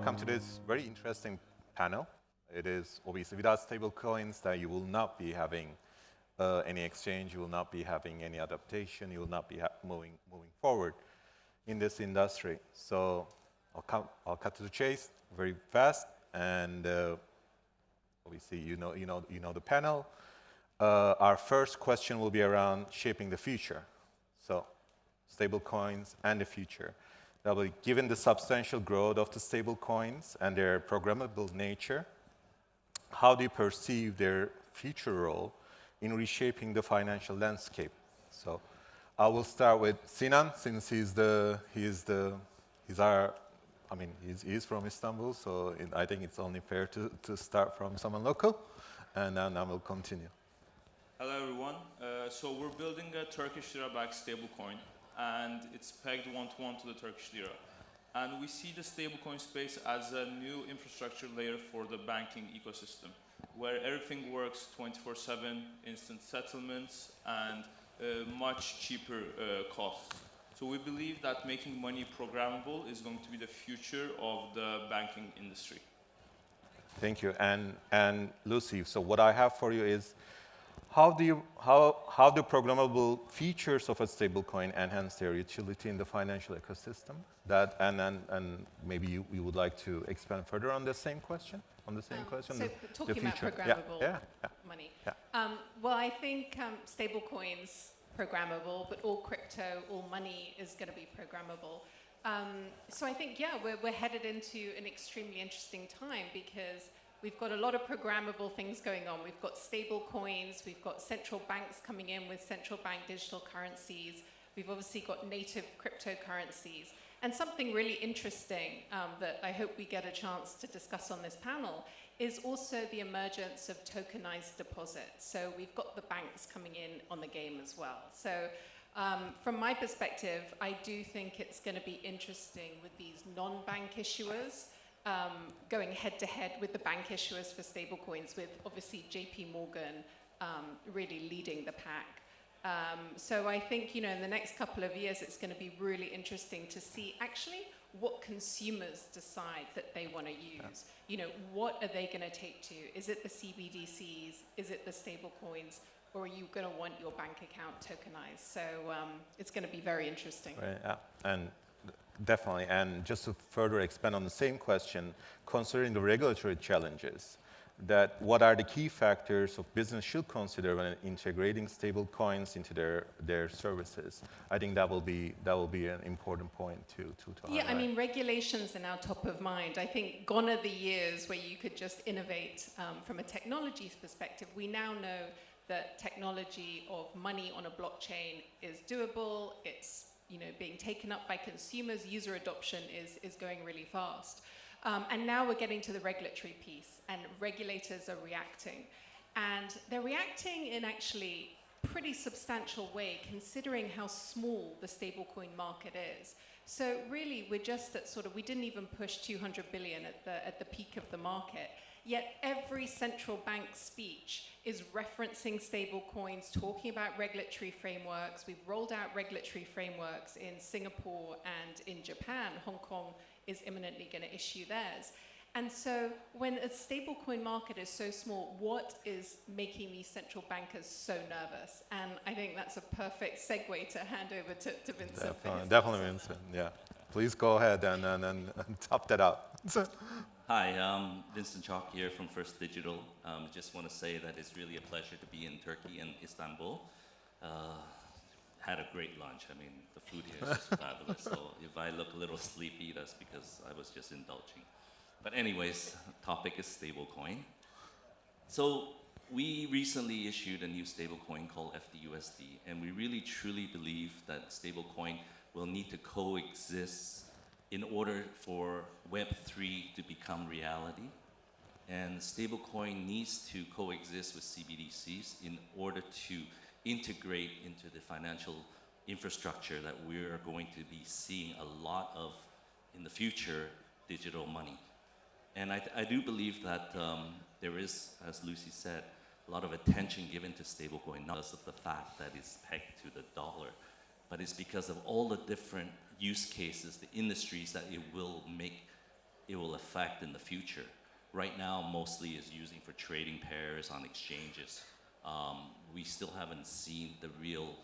welcome to this very interesting panel. It is obviously without stablecoins that you will not be having any exchange, you will not be having any adaptation, you will not be moving forward in this industry. So I'll cut to the chase very fast, and obviously you know the panel. Our first question will be around shaping the future. So stablecoins and the future. Given the substantial growth of the stablecoins and their programmable nature, how do you perceive their future role in reshaping the financial landscape? So I will start with Sinan, since he's from Istanbul, so I think it's only fair to start from someone local, and then I will continue. Hello everyone. So we're building a Turkish lira-backed stablecoin, and it's pegged one-to-one to the Turkish lira. And we see the stablecoin space as a new infrastructure layer for the banking ecosystem, where everything works 24/7, instant settlements, and much cheaper costs. So we believe that making money programmable is going to be the future of the banking industry. Thank you. And Lucy, so what I have for you is, how do programmable features of a stablecoin enhance their utility in the financial ecosystem? And maybe you would like to expand further on the same question. So talking about programmable money. Yeah. Well, I think stablecoins programmable, but all crypto, all money is going to be programmable. So I think, we're headed into an extremely interesting time, because we've got a lot of programmable things going on. We've got stable coins, we've got central banks coming in with central bank digital currencies. We've obviously got native cryptocurrencies. And something really interesting that I hope we get a chance to discuss on this panel is also the emergence of tokenized deposits. So we've got the banks coming in on the game as well. So from my perspective, I do think it's going to be interesting with these non-bank issuers going head-to-head with the bank issuers for stablecoins, with obviously JP Morgan really leading the pack. So I think, in the next couple of years, it's going to be really interesting to see actually what consumers decide that they want to use. What are they going to take to? Is it the CBDCs? Is it the stablecoins? Or are you going to want your bank account tokenized? So it's going to be very interesting. Right, yeah. And definitely. And just to further expand on the same question, considering the regulatory challenges, what are the key factors of business should consider when integrating stable coins into their services? I think that will be an important point to highlight. Yeah, I mean, regulations are now top of mind. I think gone are the years where you could just innovate from a technology perspective. We now know that technology of money on a blockchain is doable. It's being taken up by consumers. User adoption is going really fast. And now we're getting to the regulatory piece, and regulators are reacting. And they're reacting in actually pretty substantial way, considering how small the stablecoin market is. So really, we're just at we didn't even push 200 billion at the peak of the market. Yet every central bank speech is referencing stablecoins, talking about regulatory frameworks. We've rolled out regulatory frameworks in Singapore and in Japan. Hong Kong is imminently going to issue theirs. And so when a stablecoin market is so small, what is making these central bankers so nervous? And I think that's a perfect segue to hand over to Vincent. Definitely Vincent, yeah. Please go ahead and top that out. Hi, Vincent Chok here from First Digital. Just want to say that it's really a pleasure to be in Turkey and Istanbul. Had a great lunch. I mean, the food here is just fabulous. So if I look a little sleepy, that's because I was just indulging. But anyways, topic is stablecoin. So we recently issued a new stablecoin called FDUSD, and we really truly believe that stablecoin will need to coexist in order for Web3 to become reality. And stablecoin needs to coexist with CBDCs in order to integrate into the financial infrastructure that we're going to be seeing a lot of in the future, digital money. And I do believe that there is, as Lucy said, a lot of attention given to stablecoin, not because of the fact that it's pegged to the dollar, but it's because of all the different use cases, the industries that it will make it will affect in the future. Right now, mostly is using for trading pairs on exchanges. We still haven't seen the real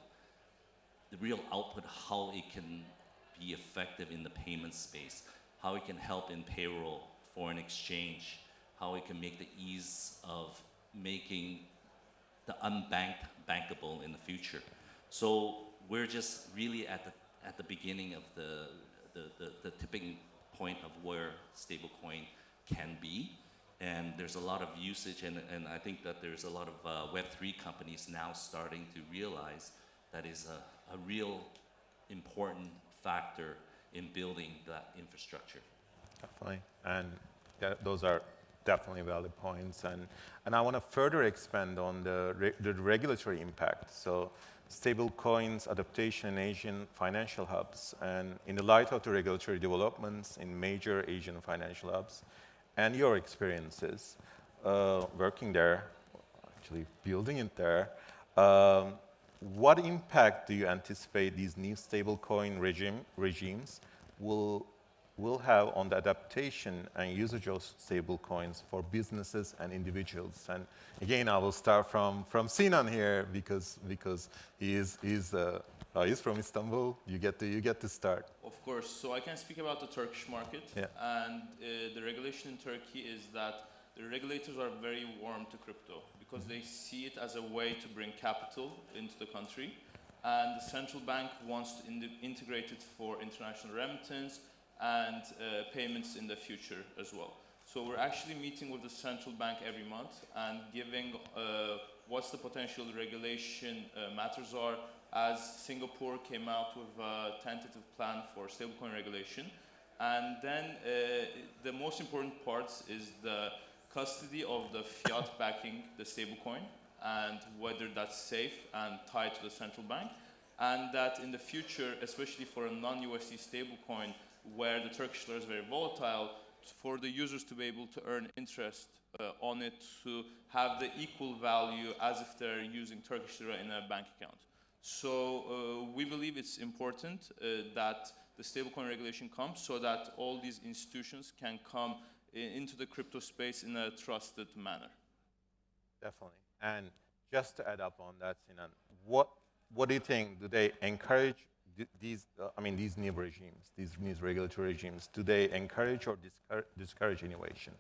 output, how it can be effective in the payment space, how it can help in payroll, foreign exchange, how it can make the ease of making the unbanked bankable in the future. So we're just really at the beginning of the tipping point of where stablecoin can be. And there's a lot of usage, and I think that there's a lot of Web3 companies now starting to realize that is a real important factor in building that infrastructure. Definitely, and those are definitely valid points. And I want to further expand on the regulatory impact. So stablecoins adaptation in Asian financial hubs, and in the light of the regulatory developments in major Asian financial hubs, and your experiences working there, actually building it there, what impact do you anticipate these new stablecoin regimes will have on the adaptation and usage of stablecoins for businesses and individuals? And again, I will start from Sinan here because he's from Istanbul. You get to start. Of course. So I can speak about the Turkish market. Yeah. And the regulation in Turkey is that the regulators are very warm to crypto because they see it as a way to bring capital into the country. And the central bank wants to integrate it for international remittance and payments in the future as well. So we're actually meeting with the central bank every month and giving what's the potential regulation matters are, as Singapore came out with a tentative plan for stablecoin regulation. And then the most important parts is the custody of the fiat backing the stablecoin and whether that's safe and tied to the central bank. And that in the future, especially for a non-USD stablecoin where the Turkish lira is very volatile, for the users to be able to earn interest on it, to have the equal value as if they're using Turkish lira in a bank account. So we believe it's important that the stablecoin regulation comes so that all these institutions can come into the crypto space in a trusted manner. Definitely. And just to add up on that, Sinan, what do you think? Do they encourage these new regimes, these new regulatory regimes? Do they encourage or discourage innovation?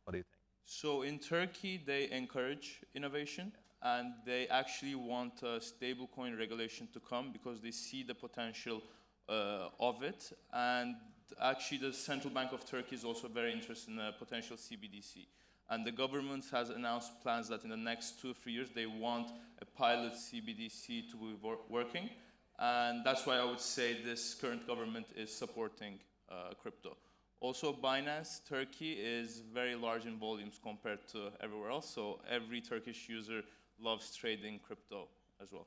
What do you think? So in Turkey, they encourage innovation. And they actually want a stablecoin regulation to come because they see the potential of it. And actually, the Central Bank of Turkey is also very interested in a potential CBDC. And the government has announced plans that in the next 2 or 3 years, they want a pilot CBDC to be working. And that's why I would say this current government is supporting crypto. Also, Binance Turkey is very large in volumes compared to everywhere else. So every Turkish user loves trading crypto as well.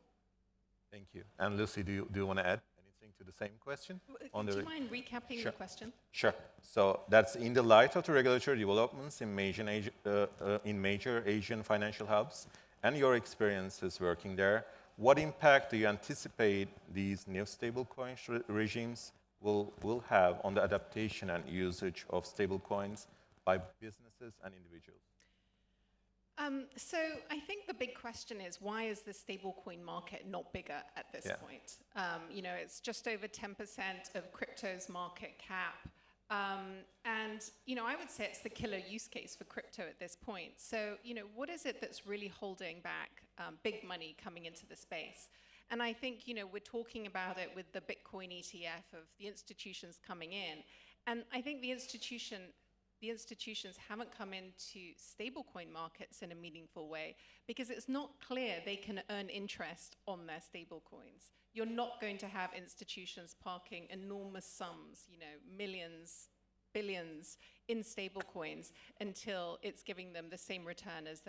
Thank you. And Lucy, do you want to add anything to the same question? Do you mind recapping the question? Sure. So that's in the light of the regulatory developments in major Asian financial hubs and your experiences working there, what impact do you anticipate these new stablecoin regimes will have on the adaptation and usage of stablecoins by businesses and individuals? So I think the big question is, why is the stablecoin market not bigger at this point? It's just over 10% of crypto's market cap. And I would say it's the killer use case for crypto at this point. So, what is it that's really holding back big money coming into the space? And I think, we're talking about it with the Bitcoin ETF of the institutions coming in. And I think the institutions haven't come into stablecoin markets in a meaningful way because it's not clear they can earn interest on their stablecoins. You're not going to have institutions parking enormous sums, millions, billions in stablecoins until it's giving them the same return as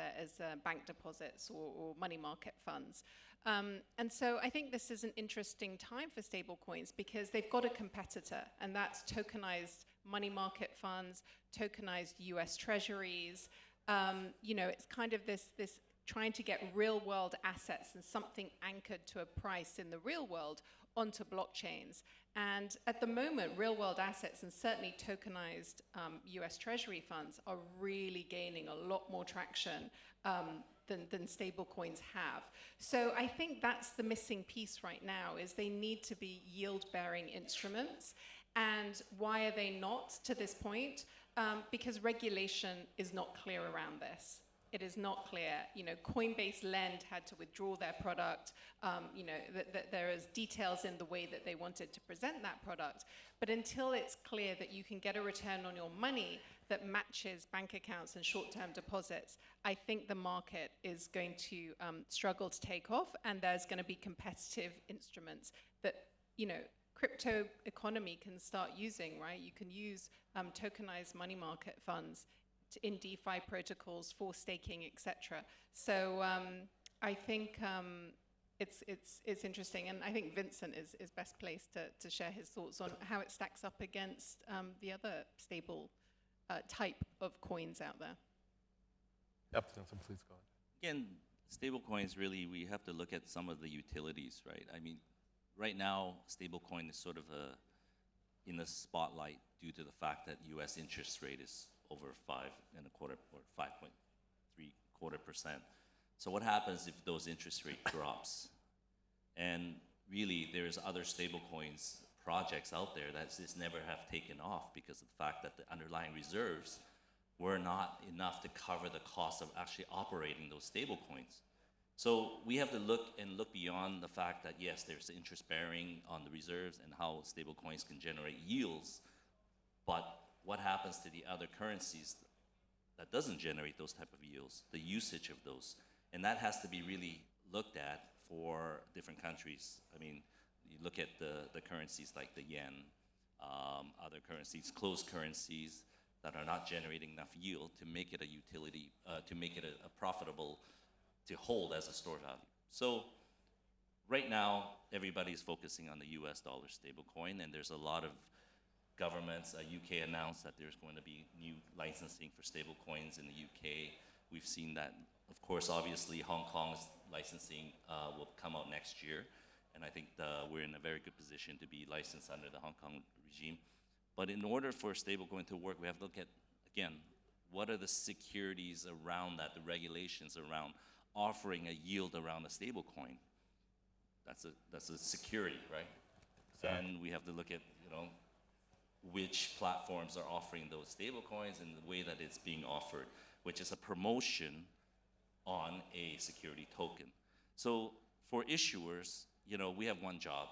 bank deposits or money market funds. And so I think this is an interesting time for stablecoins because they've got a competitor, and that's tokenized money market funds, tokenized US treasuries. It's kind of this trying to get real world assets and something anchored to a price in the real world onto blockchains. And at the moment, real world assets and certainly tokenized US Treasury funds are really gaining a lot more traction than stablecoins have. So I think that's the missing piece right now, is they need to be yield-bearing instruments. And why are they not to this point? Because regulation is not clear around this. It is not clear. You know, Coinbase Lend had to withdraw their product. You know, there is details in the way that they wanted to present that product. But until it's clear that you can get a return on your money that matches bank accounts and short-term deposits, I think the market is going to struggle to take off, and there's going to be competitive instruments that, you know, crypto economy can start using, right? You can use tokenized money market funds in DeFi protocols for staking, etc. So I think it's interesting, and I think Vincent is best placed to share his thoughts on how it stacks up against the other stable type of coins out there. Yep, so please go ahead. Again, stablecoins, really, we have to look at some of the utilities, right? I mean, right now, stablecoin is sort of in the spotlight due to the fact that U.S. interest rate is over 5.25% or 5.75%. So what happens if those interest rate drops? And really, there's other stablecoins projects out there that just never have taken off because of the fact that the underlying reserves were not enough to cover the cost of actually operating those stablecoins. So we have to look beyond the fact that, yes, there's interest bearing on the reserves and how stablecoins can generate yields, but what happens to the other currencies that doesn't generate those type of yields, the usage of those? And that has to be really looked at for different countries. I mean, you look at the currencies like the yen, other currencies, closed currencies that are not generating enough yield to make it a utility, to make it a profitable to hold as a store value. So right now, everybody's focusing on the US dollar stablecoin, and there's a lot of governments. UK announced that there's going to be new licensing for stablecoins in the UK. We've seen that, of course, obviously Hong Kong's licensing will come out next year, and I think we're in a very good position to be licensed under the Hong Kong regime. But in order for stablecoin to work, we have to look at, again, what are the securities around that, the regulations around offering a yield around a stablecoin. That's a security, right? Exactly. And we have to look at, you know, which platforms are offering those stablecoins and the way that it's being offered, which is a promotion on a security token. So for issuers, you know, we have one job.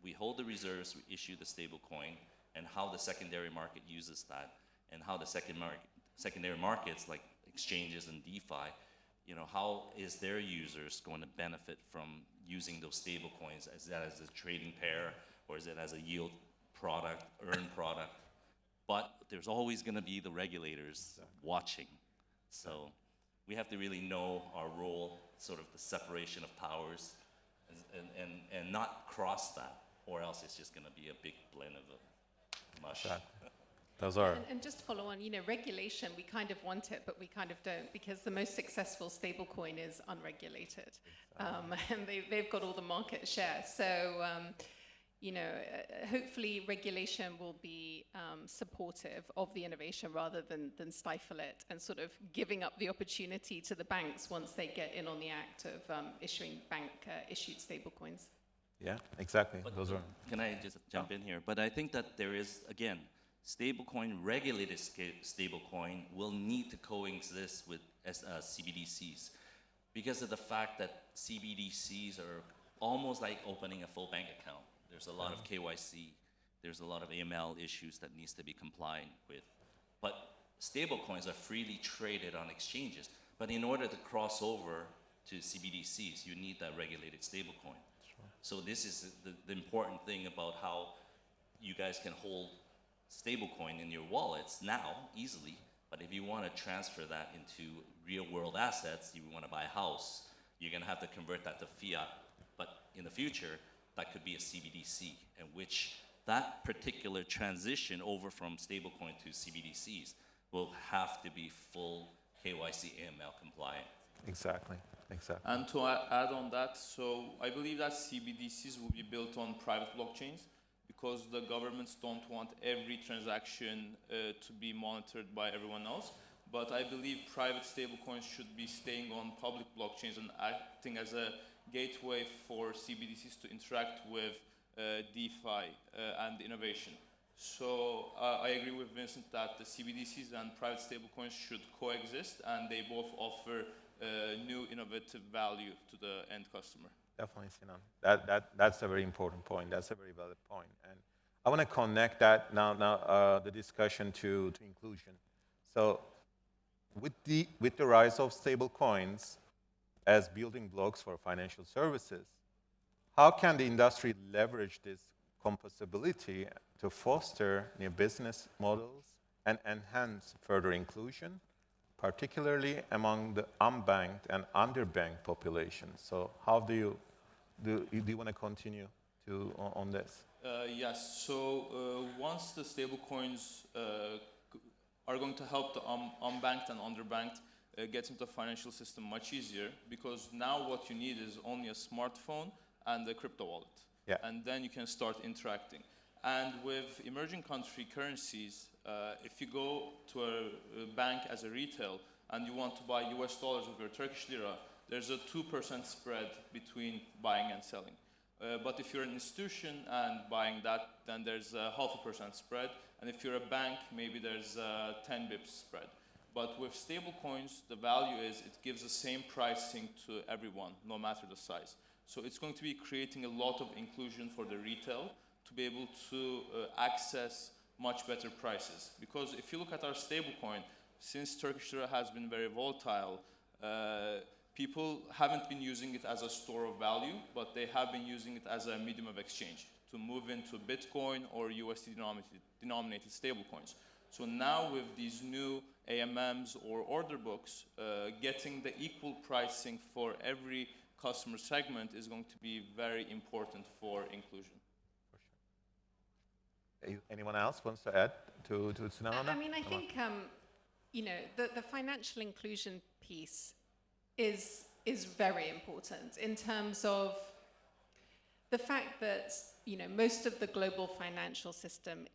We hold the reserves, we issue the stablecoin, and how the secondary market uses that, and how the secondary markets like exchanges and DeFi, you know, how is their users going to benefit from using those stable coins? Is that as a trading pair, or is it as a yield product, earned product? But there's always going to be the regulators watching. So we have to really know our role, sort of the separation of powers, and not cross that, or else it's just going to be a big blend of mush. Those are. And just to follow on, you know, regulation, we kind of want it, but we kind of don't, because the most successful stablecoin is unregulated. And they've got all the market share. So, you know, hopefully regulation will be supportive of the innovation rather than stifle it and sort of giving up the opportunity to the banks once they get in on the act of issuing bank-issued stablecoins. Yeah, exactly. But those are. Can I just jump in here? But I think that there is, again, stablecoin, regulated stablecoin will need to coexist with CBDCs because of the fact that CBDCs are almost like opening a full bank account. There's a lot of KYC, there's a lot of AML issues that needs to be complied with. But stablecoins are freely traded on exchanges. But in order to cross over to CBDCs, you need that regulated stablecoin. So this is the important thing about how you guys can hold stablecoin in your wallets now easily, but if you want to transfer that into real world assets, you want to buy a house, you're going to have to convert that to fiat. But in the future, that could be a CBDC, in which that particular transition over from stablecoin to CBDCs will have to be full KYC AML compliant. Exactly. And to add on that, so I believe that CBDCs will be built on private blockchains because the governments don't want every transaction to be monitored by everyone else. But I believe private stablecoins should be staying on public blockchains and acting as a gateway for CBDCs to interact with DeFi and innovation. So I agree with Vincent that the CBDCs and private stablecoins should coexist, and they both offer new innovative value to the end customer. Definitely, Sinan. That's a very important point. That's a very valid point. And I want to connect that now the discussion to inclusion. So with the rise of stable coins as building blocks for financial services, how can the industry leverage this composability to foster new business models and enhance further inclusion, particularly among the unbanked and underbanked population? So how do you want to continue on this? Yes. So once the stablecoins are going to help the unbanked and underbanked get into the financial system much easier, because now what you need is only a smartphone and a crypto wallet. Yeah. And then you can start interacting. And with emerging country currencies, if you go to a bank as a retail and you want to buy US dollars with your Turkish lira, there's a 2% spread between buying and selling. But if you're an institution and buying that, then there's a 0.5% spread. And if you're a bank, maybe there's a 10 bips spread. But with stable coins, the value is it gives the same pricing to everyone, no matter the size. So it's going to be creating a lot of inclusion for the retail to be able to access much better prices. Because if you look at our stablecoin, since Turkish lira has been very volatile, people haven't been using it as a store of value, but they have been using it as a medium of exchange to move into Bitcoin or USD denominated stablecoins. So now with these new AMMs or order books, getting the equal pricing for every customer segment is going to be very important for inclusion. Anyone else wants to add to Sinan on that? I mean, I think the financial inclusion piece is very important in terms of the fact that most of the global financial system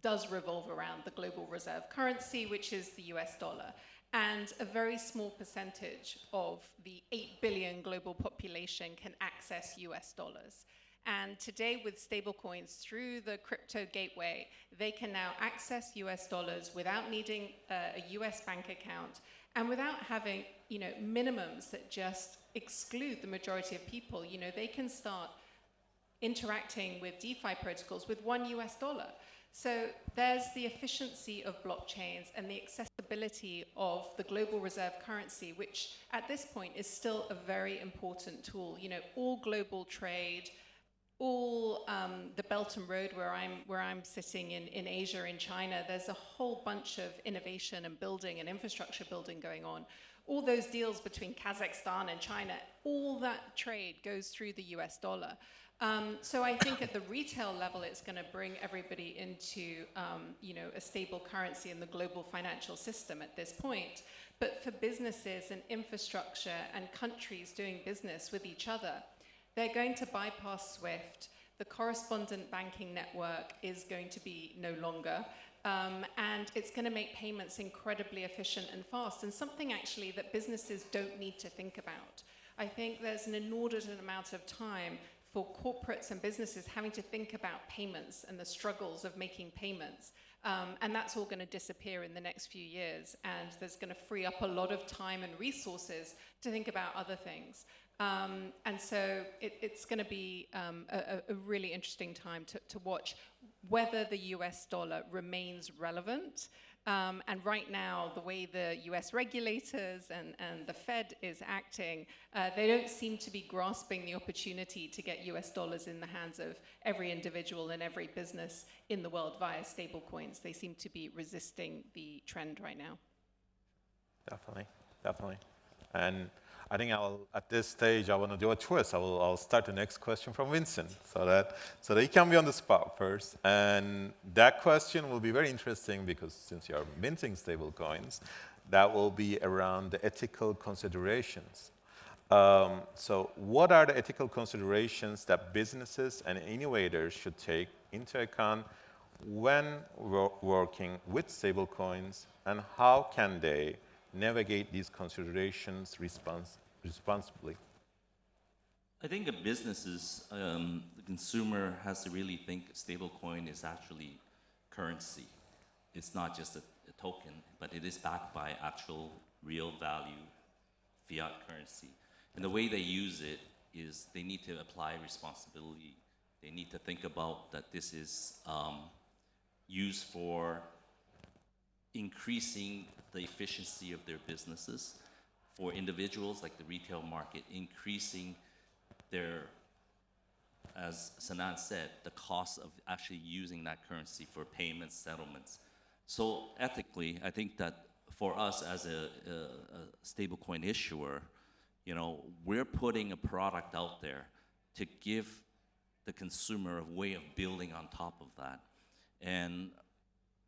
does revolve around the global reserve currency, which is the US dollar. And a very small percentage of the 8 billion global population can access US dollars. And today with stablecoins through the crypto gateway, they can now access US dollars without needing a US bank account and without having minimums that just exclude the majority of people. They can start interacting with DeFi protocols with $1 US. So there's the efficiency of blockchains and the accessibility of the global reserve currency, which at this point is still a very important tool. All global trade, all the Belt and Road where I'm sitting in Asia, in China, there's a whole bunch of innovation and building and infrastructure building going on. All those deals between Kazakhstan and China, all that trade goes through the US dollar. So I think at the retail level, it's going to bring everybody into a stable currency in the global financial system at this point. But for businesses and infrastructure and countries doing business with each other, they're going to bypass SWIFT. The correspondent banking network is going to be no longer. And it's going to make payments incredibly efficient and fast, and something actually that businesses don't need to think about. I think there's an inordinate amount of time for corporates and businesses having to think about payments and the struggles of making payments. And that's all going to disappear in the next few years. And there's going to free up a lot of time and resources to think about other things. And so it's going to be a really interesting time to watch whether the US dollar remains relevant. And right now, the way the US regulators and the Fed is acting, they don't seem to be grasping the opportunity to get US dollars in the hands of every individual and every business in the world via stablecoins. They seem to be resisting the trend right now. Definitely. And I think at this stage, I want to do a twist. I'll start the next question from Vincent, so that he can be on the spot first. And that question will be very interesting because since you are minting stable coins, that will be around the ethical considerations. So what are the ethical considerations that businesses and innovators should take into account when working with stablecoins, and how can they navigate these considerations responsibly? I think a businesses, the consumer has to really think stablecoin is actually currency. It's not just a token, but it is backed by actual real value fiat currency. And the way they use it is they need to apply responsibility. They need to think about that this is used for increasing the efficiency of their businesses. For individuals like the retail market, increasing their, as Sinan said, the cost of actually using that currency for payments, settlements. So ethically, I think that for us as a stablecoin issuer, you know, we're putting a product out there to give the consumer a way of building on top of that. And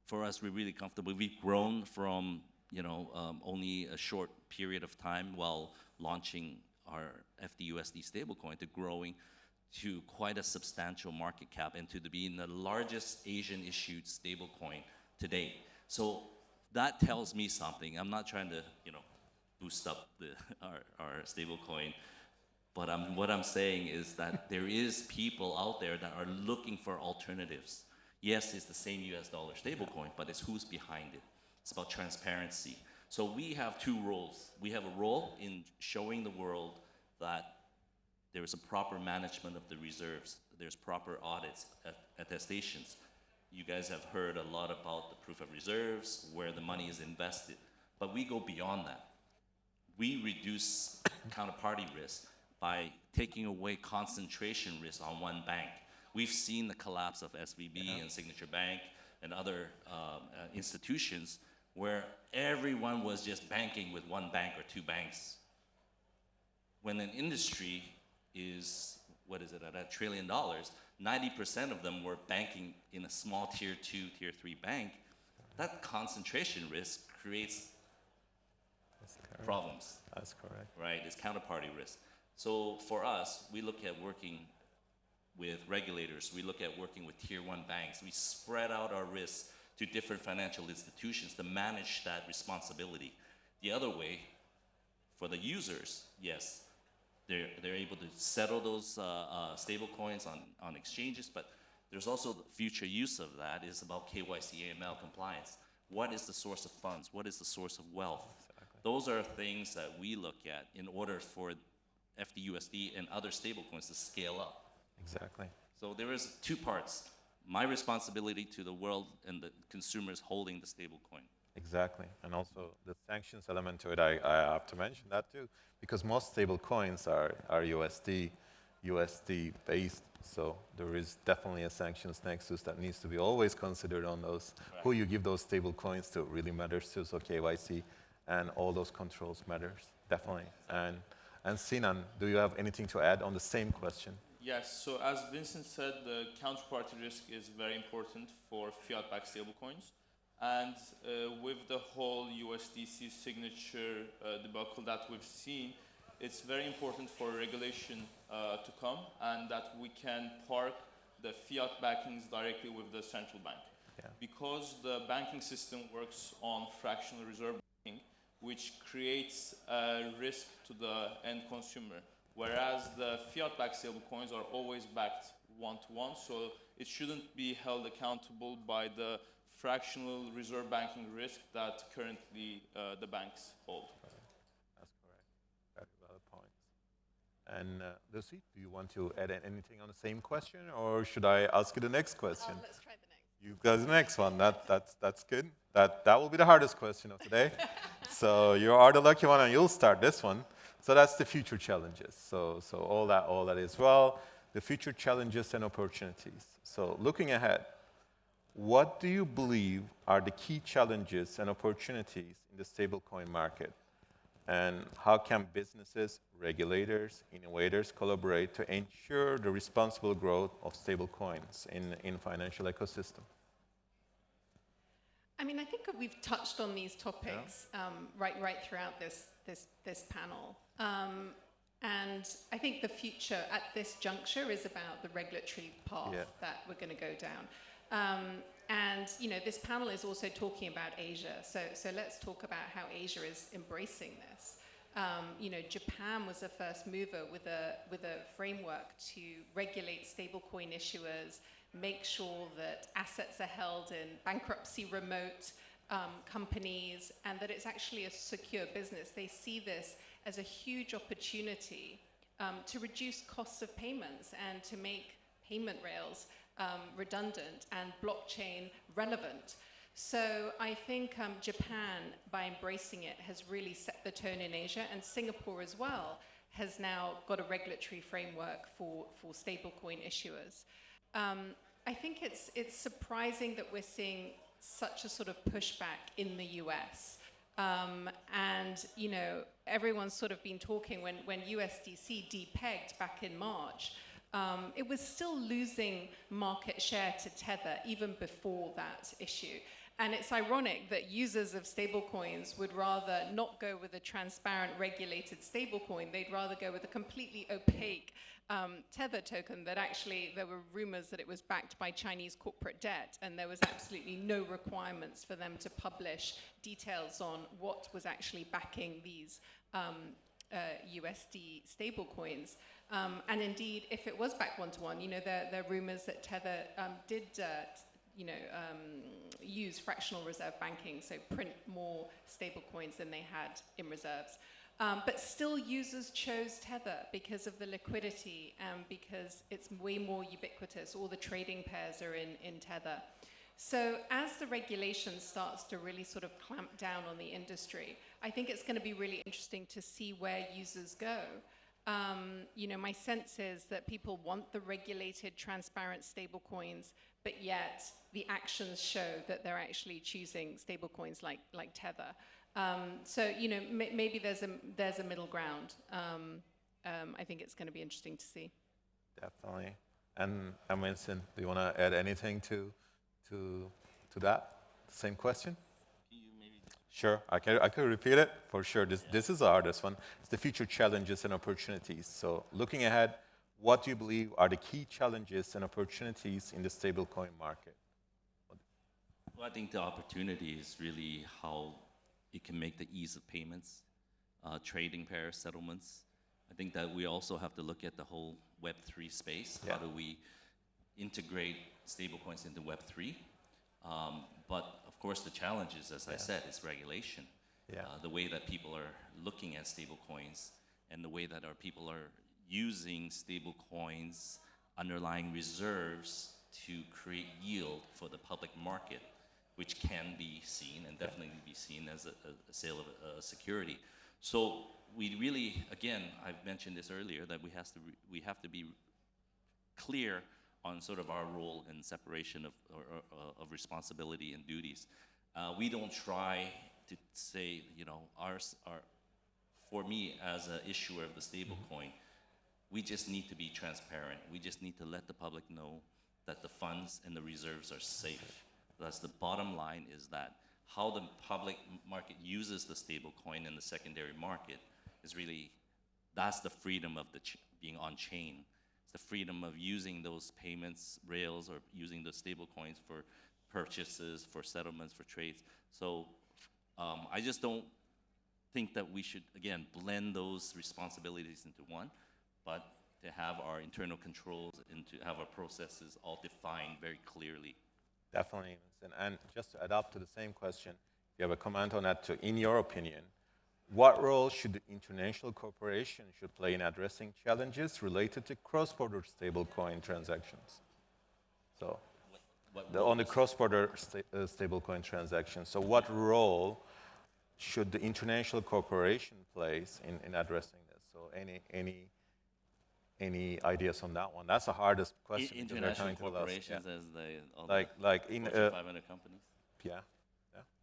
for us, we're really comfortable. We've grown from, you know, only a short period of time while launching our FDUSD stablecoin to growing to quite a substantial market cap and to being the largest Asian issued stablecoin to date. So that tells me something. I'm not trying to, you know, boost up our stablecoin, but what I'm saying is that there is people out there that are looking for alternatives. Yes, it's the same US dollar stablecoin, but it's who's behind it. It's about transparency. So we have two roles. We have a role in showing the world that there is a proper management of the reserves. There's proper audits, attestations. You guys have heard a lot about the proof of reserves, where the money is invested. But we go beyond that. We reduce counterparty risk by taking away concentration risk on one bank. We've seen the collapse of SVB and Signature Bank and other institutions where everyone was just banking with one bank or two banks. When an industry is, what is it, at $1 trillion, 90% of them were banking in a small tier 2, tier 3 bank. That concentration risk creates problems. That's correct. Right, it's counterparty risk. So for us, we look at working with regulators, we look at working with tier 1 banks. We spread out our risks to different financial institutions to manage that responsibility. The other way, for the users, yes, they're able to settle those stable coins on exchanges, but there's also the future use of that is about KYC AML compliance. What is the source of funds? What is the source of wealth? Exactly. Those are things that we look at in order for FDUSD and other stablecoins to scale up. Exactly. So there is two parts. My responsibility to the world and the consumers holding the stablecoin. Exactly. And also the sanctions element to it, I have to mention that too, because most stable coins are USD based. So there is definitely a sanctions nexus that needs to be always considered on those. Right. Who you give those stable coins to really matters too. So KYC and all those controls matters, definitely. And Sinan, do you have anything to add on the same question? Yes, so as Vincent said, the counterparty risk is very important for fiat-backed stablecoins. And with the whole USDC signature debacle that we've seen, it's very important for regulation to come and that we can park the fiat backings directly with the central bank. Yeah. Because the banking system works on fractional reserve banking, which creates a risk to the end consumer. Whereas the fiat-backed stablecoins are always backed one-to-one, so it shouldn't be held accountable by the fractional reserve banking risk that currently the banks hold. That's correct. Very valid point. And Lucy, do you want to add anything on the same question, or should I ask you the next question? Let's try the next. You got the next one. That's good. That will be the hardest question of today. So you are the lucky one, and you'll start this one. So that's the future challenges. So all that is well, the future challenges and opportunities. So looking ahead, what do you believe are the key challenges and opportunities in the stablecoin market? And how can businesses, regulators, innovators collaborate to ensure the responsible growth of stablecoins in financial ecosystem? I mean, I think we've touched on these topics right throughout this panel. And I think the future at this juncture is about the regulatory path that we're going to go down. And you know, this panel is also talking about Asia. So let's talk about how Asia is embracing this. You know, Japan was the first mover with a framework to regulate stablecoin issuers, make sure that assets are held in bankruptcy remote companies, and that it's actually a secure business. They see this as a huge opportunity to reduce costs of payments and to make payment rails redundant and blockchain relevant. So I think Japan, by embracing it, has really set the tone in Asia, and Singapore as well has now got a regulatory framework for stablecoin issuers. I think it's surprising that we're seeing such a sort of pushback in the US. And, you know, everyone's sort of been talking when USDC depegged back in March, it was still losing market share to Tether even before that issue. And it's ironic that users of stablecoins would rather not go with a transparent, regulated stablecoin. They'd rather go with a completely opaque Tether token that actually there were rumors that it was backed by Chinese corporate debt, and there was absolutely no requirements for them to publish details on what was actually backing these USD stablecoins. And indeed, if it was back one-to-one, you know, there are rumors that Tether did use fractional reserve banking, so print more stable coins than they had in reserves. But still users chose Tether because of the liquidity and because it's way more ubiquitous. All the trading pairs are in Tether. So as the regulation starts to really sort of clamp down on the industry, I think it's going to be really interesting to see where users go. You know, my sense is that people want the regulated, transparent stablecoins, but yet the actions show that they're actually choosing stablecoins like Tether. So you know, maybe there's a middle ground. I think it's going to be interesting to see. Definitely. And Vincent, do you want to add anything to that? Same question. Sure, I can repeat it for sure. This is the hardest one. It's the future challenges and opportunities. So looking ahead, what do you believe are the key challenges and opportunities in the stablecoin market? Well, I think the opportunity is really how it can make the ease of payments, trading pair settlements. I think that we also have to look at the whole Web3 space. Yeah. How do we integrate stablecoins into Web3? But of course, the challenge is, as I said, is regulation. Yeah. The way that people are looking at stablecoins and the way that our people are using stablecoins underlying reserves to create yield for the public market, which can be seen and definitely be seen as a sale of security. So we really, again, I've mentioned this earlier, that we have to be clear on sort of our role and separation of responsibility and duties. We don't try to say, you know, for me as an issuer of the stablecoin, we just need to be transparent. We just need to let the public know that the funds and the reserves are safe. That's the bottom line, is that how the public market uses the stablecoin in the secondary market is really, that's the freedom of being on chain. It's the freedom of using those payments rails or using the stablecoins for purchases, for settlements, for trades. So I just don't think that we should, again, blend those responsibilities into one, but to have our internal controls and to have our processes all defined very clearly. Definitely, Vincent. And just to adapt to the same question, you have a comment on that too. In your opinion, what role should the international corporation play in addressing challenges related to cross-border stablecoin transactions? So, on the cross-border stablecoin transactions. So, what role should the international corporation play in addressing this? So, any ideas on that one? That's the hardest question. International corporations, as like in Fortune 500 companies. Yeah.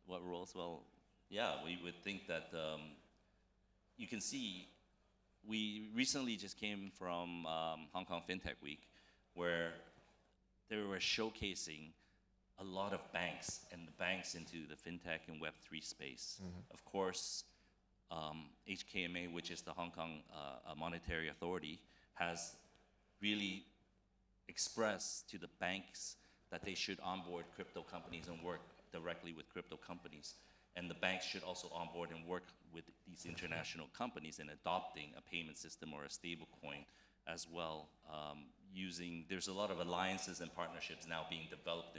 What roles? Well, yeah, we would think that you can see. We recently just came from Hong Kong FinTech Week, where they were showcasing a lot of banks and the banks into the fintech and Web3 space. Of course, HKMA, which is the Hong Kong Monetary Authority, has really expressed to the banks that they should onboard crypto companies and work directly with crypto companies. And the banks should also onboard and work with these international companies in adopting a payment system or a stable coin as well. There's a lot of alliances and partnerships now being developed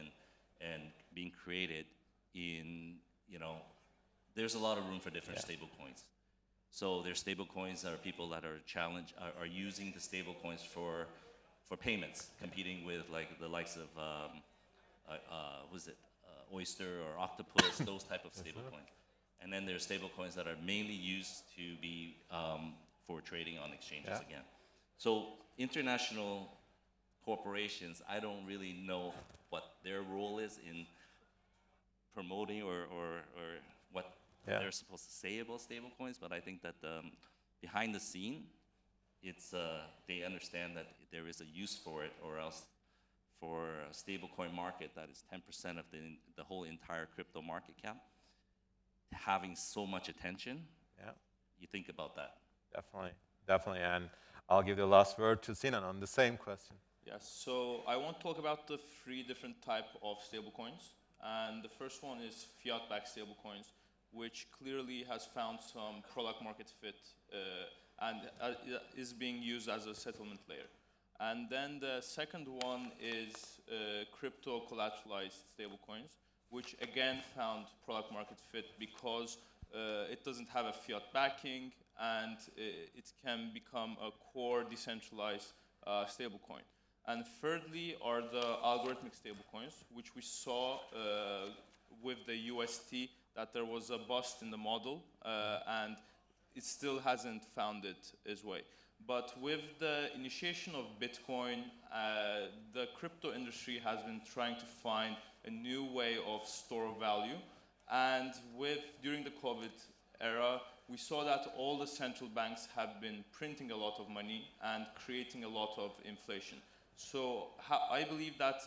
and being created in, there's a lot of room for different stable coins. So there's stable coins that are people that are using the stable coins for payments, competing with like the likes of, Oyster or Octopus, those type of stable coins. And then there's stable coins that are mainly used to be for trading on exchanges again. So international corporations, I don't really know what their role is in promoting or what they're supposed to say about stable coins, but I think that behind the scene, it's they understand that there is a use for it, or else for a stablecoin market that is 10% of the whole entire crypto market cap, having so much attention, you think about that. Definitely. And I'll give the last word to Sinan on the same question. Yes, so I want to talk about the 3 different types of stablecoins. And the first one is fiat-backed stablecoins, which clearly has found some product market fit and is being used as a settlement layer. And then the second one is crypto collateralized stablecoins, which again found product market fit because it doesn't have a fiat backing and it can become a core decentralized stablecoin. And thirdly are the algorithmic stablecoins, which we saw with the UST that there was a bust in the model and it still hasn't found its way. But with the initiation of Bitcoin, the crypto industry has been trying to find a new way of store of value. And during the COVID era, we saw that all the central banks have been printing a lot of money and creating a lot of inflation. So I believe that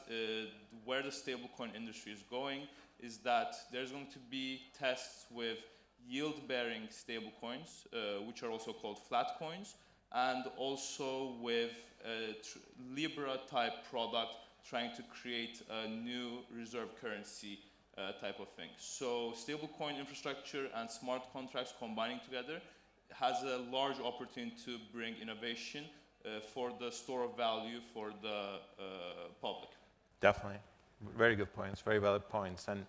where the stablecoin industry is going is that there's going to be tests with yield-bearing stablecoins, which are also called flat coins, and also with a Libra-type product trying to create a new reserve currency type of thing. So stablecoin infrastructure and smart contracts combining together has a large opportunity to bring innovation for the store of value for the public. Definitely. Very good points, very valid points. And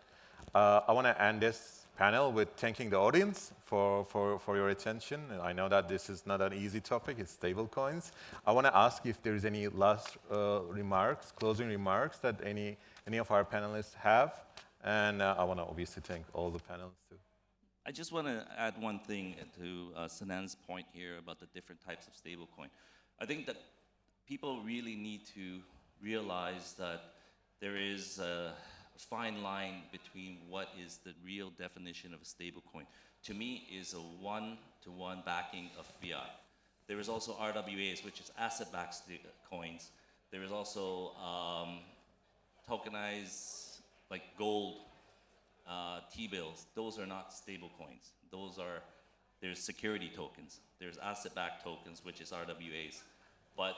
I want to end this panel with thanking the audience for your attention. I know that this is not an easy topic, it's stablecoins. I want to ask if there is any last remarks, closing remarks that any of our panelists have. And I want to obviously thank all the panelists too. I just want to add one thing to Sinan's point here about the different types of stablecoin. I think that people really need to realize that there is a fine line between what is the real definition of a stablecoin. To me, is a one-to-one backing of fiat. There is also RWAs, which is asset-backed coins. There is also tokenized, like gold, T-bills. Those are not stablecoins. There's security tokens. There's asset-backed tokens, which is RWAs. But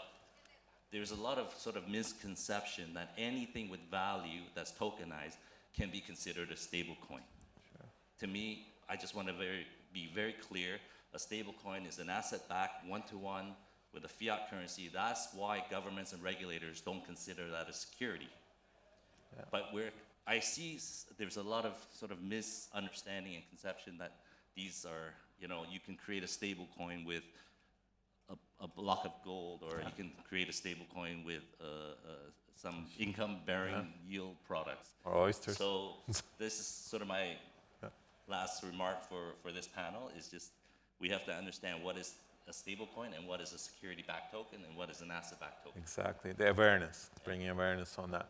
there's a lot of sort of misconception that anything with value that's tokenized can be considered a stablecoin. Sure. To me, I just want to be very clear. A stablecoin is an asset-backed, one-to-one with a fiat currency. That's why governments and regulators don't consider that a security. Yeah. But I see there's a lot of sort of misunderstanding and conception that these are, you can create a stablecoin with a block of gold, or you can create a stable coin with some income-bearing yield products. Or oysters. So this is sort of my last remark for this panel, is just we have to understand what is a stable coin and what is a security-backed token and what is an asset-backed token. Exactly, the awareness, bringing awareness on that.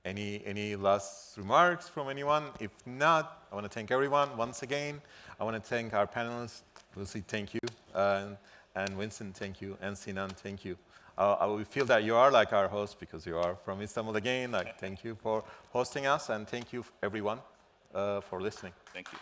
Any last remarks from anyone? If not, I want to thank everyone once again. I want to thank our panelists. Lucy, thank you. And Vincent, thank you. And Sinan, thank you. we feel that you are like our host because you are from Istanbul again. Like, thank you for hosting us, and thank you everyone for listening. Thank you.